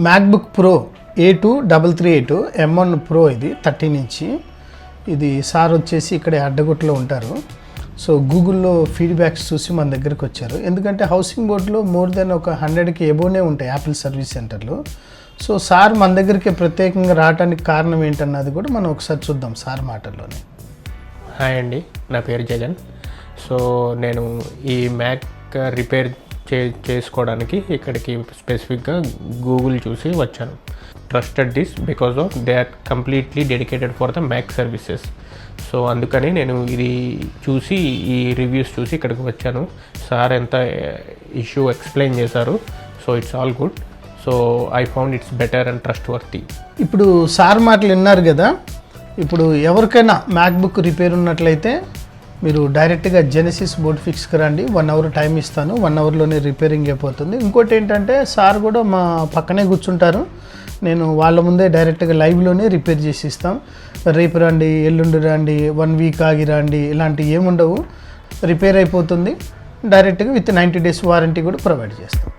MacBook pro A2338 M1 Pro ఇది 13 ఇంచి. ఇది sir వచ్చేసి ఇక్కడే అడ్డగుట్లో ఉంటారు. సో గూగుల్లో ఫీడ్బ్యాక్స్ చూసి మన దగ్గరికి వచ్చారు. ఎందుకంటే హౌసింగ్ బోర్డులో మోర్ దెన్ ఒక 100కి ఎబోనే ఉంటాయి యాపిల్ సర్వీస్ సెంటర్లు. సో సార్ మన దగ్గరికి ప్రత్యేకంగా రావడానికి కారణం ఏంటన్నది కూడా మనం ఒకసారి చూద్దాం సార్ మాటల్లోనే. హాయ్ అండి, నా పేరు జగన్. సో నేను ఈ మ్యాక్ రిపేర్ చేసుకోవడానికి ఇక్కడికి స్పెసిఫిక్గా గూగుల్ చూసి వచ్చాను. Trusted this because of they are completely dedicated for the Mac services. So అందుకని నేను ఇది చూసి ఈ రివ్యూస్ చూసి ఇక్కడికి వచ్చాను. సార్ ఎంత ఇష్యూ ఎక్స్ప్లెయిన్ చేశారు. So it's all good. So I found it's better and trust worthy. ఇప్పుడు సార్ మాటలు విన్నారు కదా. ఇప్పుడు ఎవరికైనా మ్యాక్బుక్ రిపేర్ ఉన్నట్లయితే మీరు డైరెక్ట్గా జెనసిస్ బోర్డ్ ఫిక్స్కి రండి. 1 అవర్ టైం ఇస్తాను. 1 అవర్లోనే రిపేరింగ్ అయిపోతుంది. ఇంకోటి ఏంటంటే సార్ కూడా మా పక్కనే కూర్చుంటారు. నేను వాళ్ళ ముందే డైరెక్ట్గా లైవ్లోనే రిపేర్ చేసి ఇస్తాం. రేపు రండి, ఎల్లుండి రండి, 1 వీక్ ఆగి రండి, ఇలాంటివి ఏముండవు. రిపేర్ అయిపోతుంది. డైరెక్ట్గా విత్ 90 days వారంటీ కూడా ప్రొవైడ్ చేస్తాం.